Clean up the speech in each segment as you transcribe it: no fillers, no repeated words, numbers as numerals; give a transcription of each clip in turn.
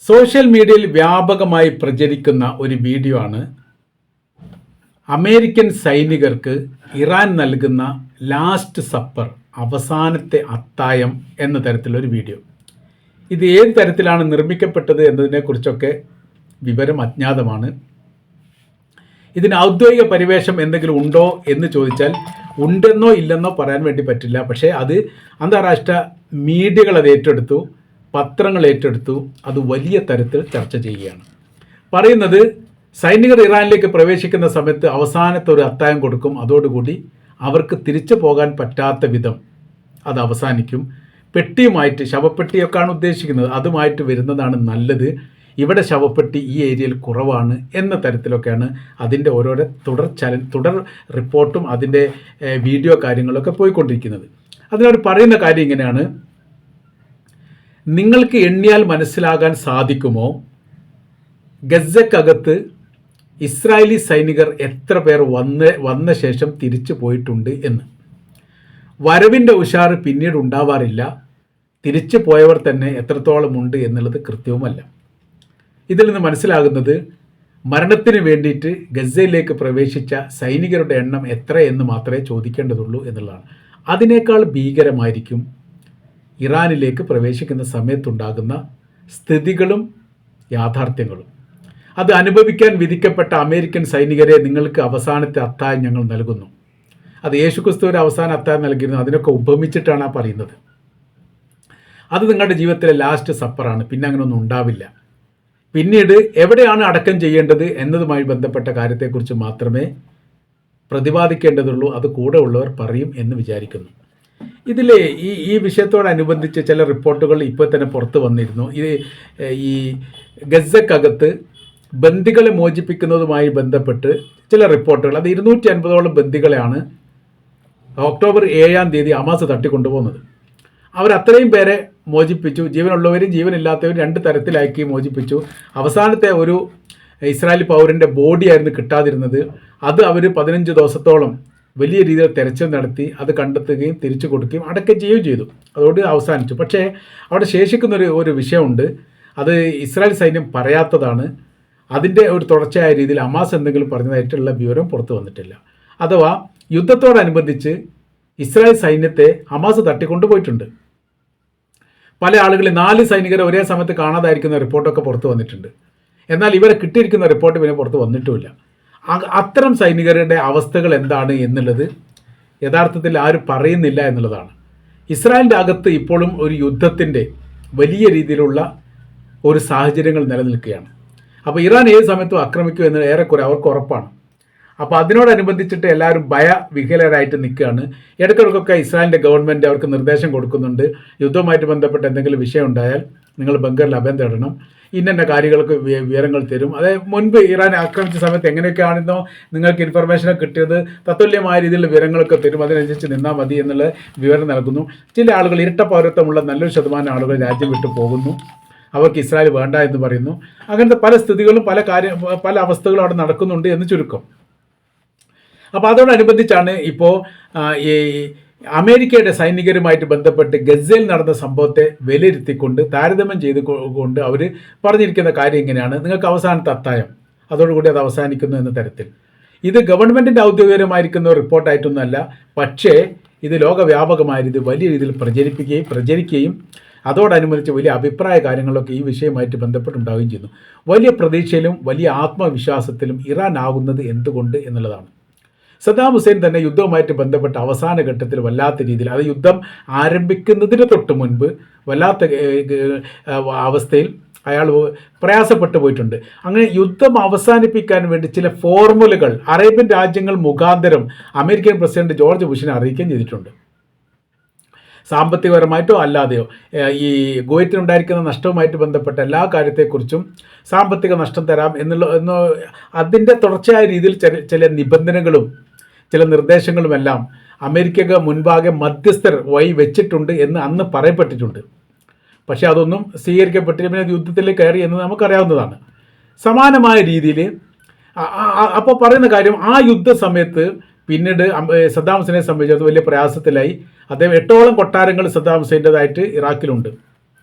Social മീഡിയയിൽ വ്യാപകമായി പ്രചരിക്കുന്ന ഒരു വീഡിയോ ആണ് അമേരിക്കൻ സൈനികർക്ക് ഇറാൻ നൽകുന്ന ലാസ്റ്റ് സപ്പർ, അവസാനത്തെ അത്തായം എന്ന തരത്തിലൊരു വീഡിയോ. ഇത് ഏത് തരത്തിലാണ് നിർമ്മിക്കപ്പെട്ടത് എന്നതിനെക്കുറിച്ചൊക്കെ വിവരം അജ്ഞാതമാണ്. ഇതിന് ഔദ്യോഗിക പരിവേഷം എന്തെങ്കിലും ഉണ്ടോ എന്ന് ചോദിച്ചാൽ ഉണ്ടെന്നോ ഇല്ലെന്നോ പറയാൻ വേണ്ടി പറ്റില്ല. പക്ഷേ അത് അന്താരാഷ്ട്ര മീഡിയകൾ അത് ഏറ്റെടുത്തു, പത്രങ്ങൾ ഏറ്റെടുത്തു, അത് വലിയ തരത്തിൽ ചർച്ച ചെയ്യുകയാണ്. പറയുന്നത് സൈനികർ ഇറാനിലേക്ക് പ്രവേശിക്കുന്ന സമയത്ത് അവസാനത്തെ ഒരു അത്തായം കൊടുക്കും, അതോടുകൂടി അവർക്ക് തിരിച്ചു പോകാൻ പറ്റാത്ത വിധം അത് അവസാനിക്കും. പെട്ടിയുമായിട്ട്, ശവപ്പെട്ടിയൊക്കെയാണ് ഉദ്ദേശിക്കുന്നത്, അതുമായിട്ട് വരുന്നതാണ് നല്ലത്. ഇവിടെ ശവപ്പെട്ടി ഈ ഏരിയയിൽ കുറവാണ് എന്ന തരത്തിലൊക്കെയാണ് അതിൻ്റെ ഓരോരോ തുടർ റിപ്പോർട്ടും അതിൻ്റെ വീഡിയോ കാര്യങ്ങളൊക്കെ പോയിക്കൊണ്ടിരിക്കുന്നത്. അതിനവർ പറയുന്ന കാര്യം ഇങ്ങനെയാണ്: നിങ്ങൾക്ക് എണ്ണിയാൽ മനസ്സിലാകാൻ സാധിക്കുമോ ഗസക്കകത്ത് ഇസ്രായേലി സൈനികർ എത്ര പേർ വന്ന ശേഷം തിരിച്ചു പോയിട്ടുണ്ട് എന്ന്. വരവിൻ്റെ ഉഷാറ് പിന്നീട് ഉണ്ടാവാറില്ല, തിരിച്ചു പോയവർ തന്നെ എത്രത്തോളം ഉണ്ട് എന്നുള്ളത് കൃത്യവുമല്ല. ഇതിൽ നിന്ന് മനസ്സിലാകുന്നത് മരണത്തിന് വേണ്ടിയിട്ട് ഗസയിലേക്ക് പ്രവേശിച്ച സൈനികരുടെ എണ്ണം എത്ര എന്ന് മാത്രമേ ചോദിക്കേണ്ടതുള്ളൂ എന്നുള്ളതാണ്. അതിനേക്കാൾ ഭീകരമായിരിക്കും ഇറാനിലേക്ക് പ്രവേശിക്കുന്ന സമയത്തുണ്ടാകുന്ന സ്ഥിതികളും യാഥാർത്ഥ്യങ്ങളും. അത് അനുഭവിക്കാൻ വിധിക്കപ്പെട്ട അമേരിക്കൻ സൈനികരെ നിങ്ങൾക്ക് അവസാനത്തെ അത്തായം ഞങ്ങൾ നൽകുന്നു. അത് യേശുക്രിസ്തുവിന് അവസാന അത്തായം നൽകിയിരുന്നു, അതിനൊക്കെ ഉപമിച്ചിട്ടാണ് പറയുന്നത്. അത് നിങ്ങളുടെ ജീവിതത്തിലെ ലാസ്റ്റ് സപ്പറാണ്, പിന്നെ അങ്ങനെയൊന്നും ഉണ്ടാവില്ല. പിന്നീട് എവിടെയാണ് അടക്കം ചെയ്യേണ്ടത് എന്നതുമായി ബന്ധപ്പെട്ട കാര്യത്തെക്കുറിച്ച് മാത്രമേ പ്രതിപാദിക്കേണ്ടതുള്ളൂ. അത് കൂടെ ഉള്ളവർ പറയും എന്ന് വിചാരിക്കുന്നു. ഇതിലെ ഈ വിഷയത്തോടനുബന്ധിച്ച് ചില റിപ്പോർട്ടുകൾ ഇപ്പോൾ തന്നെ പുറത്തു വന്നിരുന്നു. ഈ ഗസക്കകത്ത് ബന്ദികളെ മോചിപ്പിക്കുന്നതുമായി ബന്ധപ്പെട്ട് ചില റിപ്പോർട്ടുകൾ, അത് 250ഓളം ബന്ദികളെയാണ് ഒക്ടോബർ 7-ാം തീയതി ഹമാസ് തട്ടിക്കൊണ്ടുപോകുന്നത്. അവരത്രയും പേരെ മോചിപ്പിച്ചു. ജീവനുള്ളവരും ജീവനില്ലാത്തവരും രണ്ട് തരത്തിലാക്കി മോചിപ്പിച്ചു. അവസാനത്തെ ഒരു ഇസ്രായേലി പൗരൻ്റെ ബോഡിയായിരുന്നു കിട്ടാതിരുന്നത്. അത് അവർ 15 ദിവസത്തോളം വലിയ രീതിയിൽ തെരച്ചിൽ നടത്തി അത് കണ്ടെത്തുകയും തിരിച്ചു കൊടുക്കുകയും അടക്കം ചെയ്യുകയും ചെയ്തു. അതോടെ അവസാനിച്ചു. പക്ഷേ അവിടെ ശേഷിക്കുന്ന ഒരു വിഷയമുണ്ട്. അത് ഇസ്രായേൽ സൈന്യം പറയാത്തതാണ്. അതിൻ്റെ ഒരു തുടർച്ചയായ രീതിയിൽ ഹമാസ് എന്തെങ്കിലും പറഞ്ഞതായിട്ടുള്ള വിവരം പുറത്തു വന്നിട്ടില്ല. അഥവാ യുദ്ധത്തോടനുബന്ധിച്ച് ഇസ്രായേൽ സൈന്യത്തെ ഹമാസ് തട്ടിക്കൊണ്ടുപോയിട്ടുണ്ട്. പല ആളുകളിൽ 4 സൈനികരെ ഒരേ സമയത്ത് കാണാതായിരിക്കുന്ന റിപ്പോർട്ടൊക്കെ പുറത്തു വന്നിട്ടുണ്ട്. എന്നാൽ ഇവരെ കിട്ടിയിരിക്കുന്ന റിപ്പോർട്ട് പിന്നെ പുറത്ത് വന്നിട്ടുമില്ല. അത്തരം സൈനികരുടെ അവസ്ഥകൾ എന്താണ് എന്നുള്ളത് യഥാർത്ഥത്തിൽ ആരും പറയുന്നില്ല എന്നുള്ളതാണ്. ഇസ്രായേലിൻ്റെ അകത്ത് ഇപ്പോഴും ഒരു യുദ്ധത്തിൻ്റെ വലിയ രീതിയിലുള്ള ഒരു സാഹചര്യങ്ങൾ നിലനിൽക്കുകയാണ്. അപ്പോൾ ഇറാൻ ഏത് സമയത്തും ആക്രമിക്കും എന്ന് ഏറെക്കുറെ അവർക്ക് ഉറപ്പാണ്. അപ്പോൾ അതിനോടനുബന്ധിച്ചിട്ട് എല്ലാവരും ഭയവിഹലരായിട്ട് നിൽക്കുകയാണ്. ഇടയ്ക്കിടയ്ക്കൊക്കെ ഇസ്രായേലിൻ്റെ ഗവൺമെൻറ് അവർക്ക് നിർദ്ദേശം കൊടുക്കുന്നുണ്ട്, യുദ്ധവുമായിട്ട് ബന്ധപ്പെട്ട് എന്തെങ്കിലും വിഷയം ഉണ്ടായാൽ നിങ്ങൾ ബങ്കറിൽ അഭയം തേടണം, ഇന്ന കാര്യങ്ങൾക്ക് വിവരങ്ങൾ തരും. അതായത് മുൻപ് ഇറാൻ ആക്രമിച്ച സമയത്ത് എങ്ങനെയൊക്കെയാണെന്നോ നിങ്ങൾക്ക് ഇൻഫർമേഷനൊക്കെ കിട്ടിയത് തത്തുല്യമായ രീതിയിലുള്ള വിവരങ്ങളൊക്കെ തരും, അതിനനുസരിച്ച് നിന്നാൽ മതി എന്നുള്ള വിവരം നൽകുന്നു. ചില ആളുകൾ, ഇരട്ട പൗരത്വമുള്ള നല്ലൊരു ശതമാനം ആളുകൾ രാജ്യം വിട്ടു പോകുന്നു, അവർക്ക് ഇസ്രായേൽ വേണ്ട എന്ന് പറയുന്നു. അങ്ങനത്തെ പല സ്ഥിതികളും പല അവസ്ഥകളും അവിടെ നടക്കുന്നുണ്ട് എന്ന് ചുരുക്കം. അപ്പോൾ അതോടനുബന്ധിച്ചാണ് ഇപ്പോൾ ഈ അമേരിക്കയുടെ സൈനികരുമായിട്ട് ബന്ധപ്പെട്ട് ഗസയിൽ നടന്ന സംഭവത്തെ വിലയിരുത്തിക്കൊണ്ട് താരതമ്യം ചെയ്തുകൊണ്ട് അവർ പറഞ്ഞിരിക്കുന്ന കാര്യം ഇങ്ങനെയാണ്: നിങ്ങൾക്ക് അവസാനത്തെ അത്തായം, അതോടുകൂടി അത് അവസാനിക്കുന്നു എന്ന തരത്തിൽ. ഇത് ഗവൺമെൻറ്റിൻ്റെ ഔദ്യോഗികമായിരിക്കുന്ന റിപ്പോർട്ടായിട്ടൊന്നുമല്ല, പക്ഷേ ഇത് ലോകവ്യാപകമായ രീതിയിൽ വലിയ രീതിയിൽ പ്രചരിക്കുകയും അതോടനുബന്ധിച്ച് വലിയ അഭിപ്രായ കാര്യങ്ങളൊക്കെ ഈ വിഷയവുമായിട്ട് ബന്ധപ്പെട്ടുണ്ടാവുകയും ചെയ്യുന്നു. വലിയ പ്രതീക്ഷയിലും വലിയ ആത്മവിശ്വാസത്തിലും ഇറാൻ ആകുന്നത് എന്തുകൊണ്ട് എന്നുള്ളതാണ്. സദ്ദാം ഹുസൈൻ തന്നെ യുദ്ധവുമായിട്ട് ബന്ധപ്പെട്ട അവസാന ഘട്ടത്തിൽ വല്ലാത്ത രീതിയിൽ, അത് യുദ്ധം ആരംഭിക്കുന്നതിന് തൊട്ട് മുൻപ് വല്ലാത്ത അവസ്ഥയിൽ അയാൾ പ്രയാസപ്പെട്ടു പോയിട്ടുണ്ട്. അങ്ങനെ യുദ്ധം അവസാനിപ്പിക്കാൻ വേണ്ടി ചില ഫോർമുലകൾ അറേബ്യൻ രാജ്യങ്ങൾ മുഖാന്തരം അമേരിക്കൻ പ്രസിഡന്റ് ജോർജ് ബുഷിനെ അറിയിക്കുകയും ചെയ്തിട്ടുണ്ട്. സാമ്പത്തികപരമായിട്ടോ അല്ലാതെയോ ഈ കുവൈറ്റിനുണ്ടായിരിക്കുന്ന നഷ്ടവുമായിട്ട് ബന്ധപ്പെട്ട എല്ലാ കാര്യത്തെക്കുറിച്ചും സാമ്പത്തിക നഷ്ടം തരാം എന്നുള്ള അതിൻ്റെ തുടർച്ചയായ രീതിയിൽ ചില നിബന്ധനകളും ചില നിർദ്ദേശങ്ങളുമെല്ലാം അമേരിക്കക്ക് മുൻപാകെ മധ്യസ്ഥർ വഴി വെച്ചിട്ടുണ്ട് എന്ന് അന്ന് പറയപ്പെട്ടിട്ടുണ്ട്. പക്ഷേ അതൊന്നും സ്വീകരിക്കപ്പെട്ടില്ല. പിന്നെ യുദ്ധത്തിൽ കയറി എന്ന് നമുക്കറിയാവുന്നതാണ്. സമാനമായ രീതിയിൽ അപ്പോൾ പറയുന്ന കാര്യം, ആ യുദ്ധ സമയത്ത് പിന്നീട് സദ്ദാം ഹുസൈനെ സംബന്ധിച്ചത് വലിയ പ്രയാസത്തിലായി. അദ്ദേഹം 8ഓളം കൊട്ടാരങ്ങൾ സദ്ദാം ഹുസൈൻ്റെതായിട്ട് ഇറാഖിലുണ്ട്.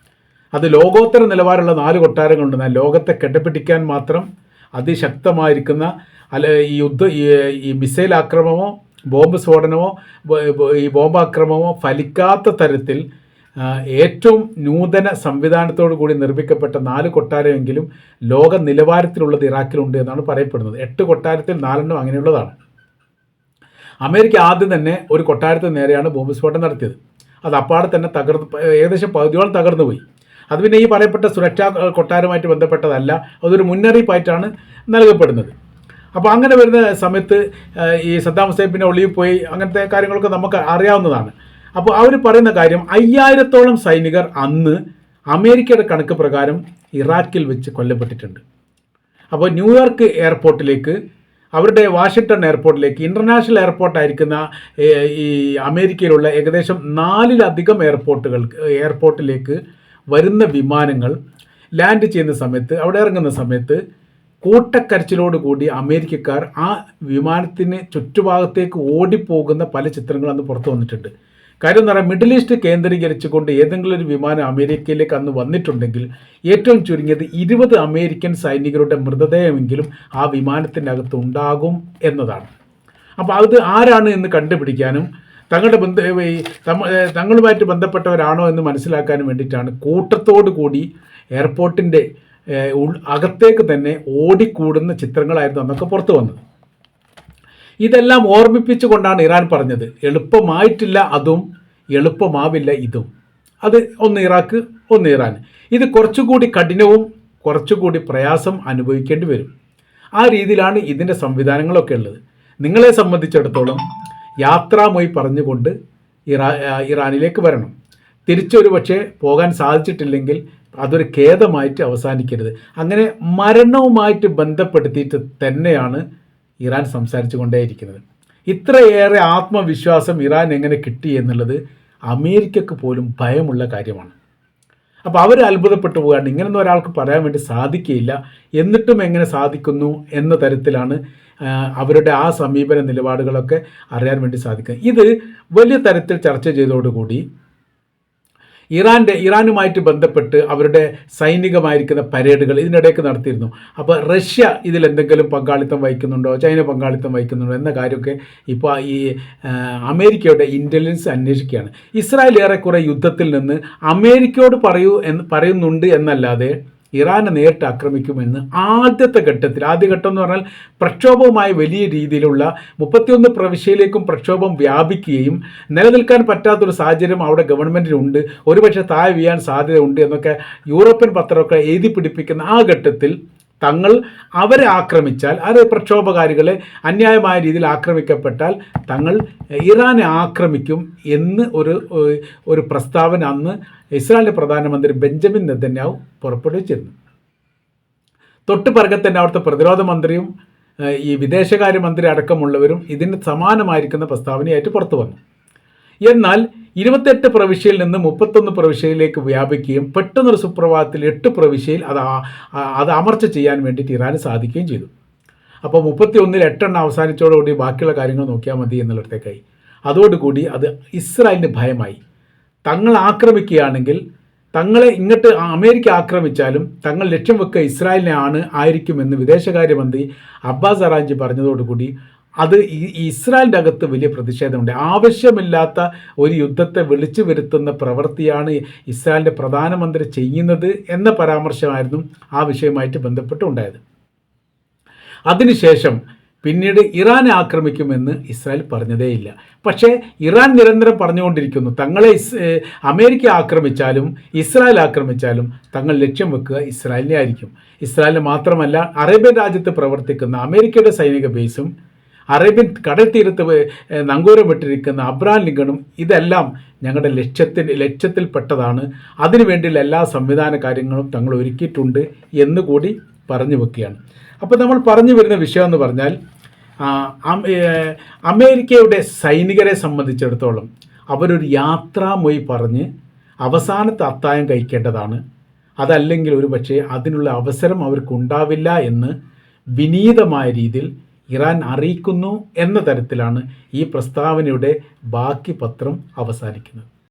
അത് ലോകോത്തര നിലവാരമുള്ള 4 കൊട്ടാരങ്ങളുണ്ട്. ലോകത്തെ കെട്ടപ്പിടിക്കാൻ മാത്രം അതിശക്തമായിരിക്കുന്ന ഈ മിസൈൽ ആക്രമണമോ ബോംബ് സ്ഫോടനമോ ഈ ബോംബാക്രമണമോ ഫലിക്കാത്ത തരത്തിൽ ഏറ്റവും നൂതന സംവിധാനത്തോടു കൂടി നിർമ്മിക്കപ്പെട്ട 4 കൊട്ടാരമെങ്കിലും ലോക നിലവാരത്തിലുള്ളത് ഇറാഖിലുണ്ട് എന്നാണ് പറയപ്പെടുന്നത്. 8 കൊട്ടാരത്തിൽ 4 അങ്ങനെയുള്ളതാണ്. അമേരിക്ക ആദ്യം തന്നെ ഒരു കൊട്ടാരത്തിന് നേരെയാണ് ബോംബ് സ്ഫോടനം നടത്തിയത്. അത് അപ്പാടെ തന്നെ ഏകദേശം പകുതിയോളം തകർന്നു പോയി. അത് പിന്നെ ഈ പറയപ്പെട്ട സുരക്ഷാ കൊട്ടാരമായിട്ട് ബന്ധപ്പെട്ടതല്ല, അതൊരു മുന്നറിയിപ്പായിട്ടാണ് നൽകപ്പെടുന്നത്. അപ്പോൾ അങ്ങനെ വരുന്ന സമയത്ത് ഈ സദ്ദാം ഹുസൈൻ പിന്നെ ഒളിവിൽ പോയി, അങ്ങനത്തെ കാര്യങ്ങളൊക്കെ നമുക്ക് അറിയാവുന്നതാണ്. അപ്പോൾ അവർ പറയുന്ന കാര്യം 5000-ഓളം സൈനികർ അന്ന് അമേരിക്കയുടെ കണക്ക് പ്രകാരം ഇറാഖിൽ വെച്ച് കൊല്ലപ്പെട്ടിട്ടുണ്ട്. അപ്പോൾ ന്യൂയോർക്ക് എയർപോർട്ടിലേക്ക്, അവരുടെ വാഷിങ്ടൺ എയർപോർട്ടിലേക്ക്, ഇൻ്റർനാഷണൽ എയർപോർട്ടായിരിക്കുന്ന ഈ അമേരിക്കയിലുള്ള ഏകദേശം 4-ലധികം എയർപോർട്ടിലേക്ക് വരുന്ന വിമാനങ്ങൾ ലാൻഡ് ചെയ്യുന്ന സമയത്ത്, അവിടെ ഇറങ്ങുന്ന സമയത്ത് കൂട്ടക്കരച്ചിലോടുകൂടി അമേരിക്കക്കാർ ആ വിമാനത്തിന് ചുറ്റുഭാഗത്തേക്ക് ഓടിപ്പോകുന്ന പല ചിത്രങ്ങൾ അന്ന് പുറത്തു വന്നിട്ടുണ്ട്. കാര്യം എന്ന് പറഞ്ഞാൽ മിഡിൽ ഈസ്റ്റ് കേന്ദ്രീകരിച്ചുകൊണ്ട് ഏതെങ്കിലും ഒരു വിമാനം അമേരിക്കയിലേക്ക് അന്ന് വന്നിട്ടുണ്ടെങ്കിൽ ഏറ്റവും ചുരുങ്ങിയത് 20 അമേരിക്കൻ സൈനികരുടെ മൃതദേഹമെങ്കിലും ആ വിമാനത്തിൻ്റെ അകത്ത് ഉണ്ടാകും എന്നതാണ്. അപ്പോൾ അത് ആരാണ് എന്ന് കണ്ടുപിടിക്കാനും തങ്ങളുമായിട്ട് ബന്ധപ്പെട്ടവരാണോ എന്ന് മനസ്സിലാക്കാനും വേണ്ടിയിട്ടാണ് കൂട്ടത്തോടു കൂടി എയർപോർട്ടിൻ്റെ അകത്തേക്ക് തന്നെ ഓടിക്കൂടുന്ന ചിത്രങ്ങളായിരുന്നു അന്നൊക്കെ പുറത്തു വന്നത്. ഇതെല്ലാം ഓർമ്മിപ്പിച്ചുകൊണ്ടാണ് ഇറാൻ പറഞ്ഞത്, എളുപ്പമായിട്ടില്ല അതും, എളുപ്പമാവില്ല ഇതും. അത് ഒന്ന് ഇറാഖ്, ഒന്ന് ഇറാൻ. ഇത് കുറച്ചുകൂടി കഠിനവും കുറച്ചുകൂടി പ്രയാസം അനുഭവിക്കേണ്ടി വരും. ആ രീതിയിലാണ് ഇതിൻ്റെ സംവിധാനങ്ങളൊക്കെ ഉള്ളത്. നിങ്ങളെ സംബന്ധിച്ചിടത്തോളം യാത്രാമൊഴി പറഞ്ഞുകൊണ്ട് ഇറാനിലേക്ക് വരണം. തിരിച്ചൊരു പക്ഷേ പോകാൻ സാധിച്ചിട്ടില്ലെങ്കിൽ അതൊരു ഖേദമായിട്ട് അവസാനിക്കരുത്. അങ്ങനെ മരണവുമായിട്ട് ബന്ധപ്പെടുത്തിയിട്ട് തന്നെയാണ് ഇറാൻ സംസാരിച്ചു കൊണ്ടേയിരിക്കുന്നത്. ഇത്രയേറെ ആത്മവിശ്വാസം ഇറാൻ എങ്ങനെ കിട്ടി എന്നുള്ളത് അമേരിക്കക്ക് പോലും ഭയമുള്ള കാര്യമാണ്. അപ്പോൾ അവർ അത്ഭുതപ്പെട്ടു പോകാണ്ട് ഇങ്ങനൊന്നും ഒരാൾക്ക് പറയാൻ വേണ്ടി സാധിക്കുകയില്ല, എന്നിട്ടും എങ്ങനെ സാധിക്കുന്നു എന്ന തരത്തിലാണ് അവരുടെ ആ സമീപന നിലപാടുകളൊക്കെ അറിയാൻ വേണ്ടി സാധിക്കുക. ഇത് വലിയ തരത്തിൽ ചർച്ച ചെയ്തതോടുകൂടി ഇറാനുമായിട്ട് ബന്ധപ്പെട്ട് അവരുടെ സൈനികമായിരിക്കുന്ന പരേഡുകൾ ഇതിനിടയ്ക്ക് നടത്തിയിരുന്നു. അപ്പോൾ റഷ്യ ഇതിലെന്തെങ്കിലും പങ്കാളിത്തം വഹിക്കുന്നുണ്ടോ, ചൈന പങ്കാളിത്തം വഹിക്കുന്നുണ്ടോ എന്ന കാര്യമൊക്കെ ഇപ്പോൾ ഈ അമേരിക്കയുടെ ഇൻ്റലിജൻസ് അന്വേഷിക്കുകയാണ്. ഇസ്രായേൽ ഏറെക്കുറെ യുദ്ധത്തിൽ നിന്ന് അമേരിക്കയോട് പറയുന്നുണ്ട് എന്നല്ലാതെ ഇറാനെ നേരിട്ട് ആക്രമിക്കുമെന്ന് ആദ്യ ഘട്ടം എന്ന് പറഞ്ഞാൽ പ്രക്ഷോഭവുമായി വലിയ രീതിയിലുള്ള 31 പ്രവിശ്യയിലേക്കും പ്രക്ഷോഭം വ്യാപിക്കുകയും നിലനിൽക്കാൻ പറ്റാത്തൊരു സാഹചര്യം അവിടെ ഗവൺമെൻറ്റിനുണ്ട്, ഒരുപക്ഷെ താഴെ വീഴാൻ സാധ്യതയുണ്ട് എന്നൊക്കെ യൂറോപ്യൻ പത്രമൊക്കെ എഴുതി പിടിപ്പിക്കുന്ന ആ ഘട്ടത്തിൽ അവരെ ആക്രമിച്ചാൽ, അത് പ്രക്ഷോഭകാരികളെ അന്യായമായ രീതിയിൽ ആക്രമിക്കപ്പെട്ടാൽ തങ്ങൾ ഇറാനെ ആക്രമിക്കും എന്ന് ഒരു പ്രസ്താവന അന്ന് ഇസ്രായേലിൻ്റെ പ്രധാനമന്ത്രി ബെഞ്ചമിൻ നെതന്യാഹു പുറപ്പെടുവിച്ചിരുന്നു. തൊട്ട് പിറകെ തന്നെ അവിടുത്തെ പ്രതിരോധ മന്ത്രിയും ഈ വിദേശകാര്യമന്ത്രി അടക്കമുള്ളവരും ഇതിന് സമാനമായിരിക്കുന്ന പ്രസ്താവനയായിട്ട് പുറത്തു വന്നു. എന്നാൽ 28 പ്രവിശ്യയിൽ നിന്ന് 31 പ്രവിശ്യയിലേക്ക് വ്യാപിക്കുകയും പെട്ടെന്നൊരു സുപ്രഭാതത്തിൽ 8 പ്രവിശ്യയിൽ അത് അമർച്ച ചെയ്യാൻ വേണ്ടിയിട്ട് ഇറാന് സാധിക്കുകയും ചെയ്തു. അപ്പോൾ 31-ൽ 8 അവസാനിച്ചതോടുകൂടി ബാക്കിയുള്ള കാര്യങ്ങൾ നോക്കിയാൽ മതി എന്നുള്ളിടത്തേക്കായി. അതോടുകൂടി അത് ഇസ്രായേലിന് ഭയമായി. തങ്ങൾ ആക്രമിക്കുകയാണെങ്കിൽ, തങ്ങളെ ഇങ്ങോട്ട് അമേരിക്ക ആക്രമിച്ചാലും തങ്ങൾ ലക്ഷ്യം വെക്കുക ഇസ്രായേലിനെ ആയിരിക്കുമെന്ന് വിദേശകാര്യമന്ത്രി അബ്ബാസ് അറാഞ്ചി പറഞ്ഞതോടുകൂടി അത് ഇസ്രായേലിൻ്റെ അകത്ത് വലിയ പ്രതിഷേധമുണ്ട്. ആവശ്യമില്ലാത്ത ഒരു യുദ്ധത്തെ വിളിച്ചു വരുത്തുന്ന പ്രവൃത്തിയാണ് ഇസ്രായേലിൻ്റെ പ്രധാനമന്ത്രി ചെയ്യുന്നത് എന്ന പരാമർശമായിരുന്നു ആ വിഷയവുമായിട്ട് ബന്ധപ്പെട്ടുണ്ടായത്. അതിനുശേഷം പിന്നീട് ഇറാനെ ആക്രമിക്കുമെന്ന് ഇസ്രായേൽ പറഞ്ഞതേയില്ല. പക്ഷേ ഇറാൻ നിരന്തരം പറഞ്ഞുകൊണ്ടിരിക്കുന്നു, തങ്ങളെ അമേരിക്ക ആക്രമിച്ചാലും ഇസ്രായേൽ ആക്രമിച്ചാലും തങ്ങൾ ലക്ഷ്യം വെക്കുക ഇസ്രായേലിനെ ആയിരിക്കും. ഇസ്രായേലിനെ മാത്രമല്ല, അറേബ്യൻ രാജ്യത്ത് പ്രവർത്തിക്കുന്ന അമേരിക്കയുടെ സൈനിക ബേസും അറേബ്യൻ കടൽ തീരത്ത് നങ്കൂരമിട്ടിരിക്കുന്ന അബ്രഹാം ലിങ്കണും ഇതെല്ലാം ഞങ്ങളുടെ ലക്ഷ്യത്തിൽപ്പെട്ടതാണ്. അതിനുവേണ്ടിയുള്ള എല്ലാ സംവിധാന കാര്യങ്ങളും തങ്ങൾ ഒരുക്കിയിട്ടുണ്ട് എന്നുകൂടി പറഞ്ഞു വെക്കുകയാണ്. അപ്പോൾ നമ്മൾ പറഞ്ഞു വരുന്ന വിഷയം എന്ന് പറഞ്ഞാൽ, അമേരിക്കയുടെ സൈനികരെ സംബന്ധിച്ചിടത്തോളം അവരൊരു യാത്രാമൊഴി പറഞ്ഞ് അവസാനത്തെ അത്തായം കഴിക്കേണ്ടതാണ്. അതല്ലെങ്കിൽ ഒരു പക്ഷേ അതിനുള്ള അവസരം അവർക്കുണ്ടാവില്ല എന്ന് വിനീതമായ രീതിയിൽ ഇറാൻ അറിയിക്കുന്നു എന്ന തരത്തിലാണ് ഈ പ്രസ്താവനയുടെ ബാക്കി പത്രം അവസാനിക്കുന്നത്.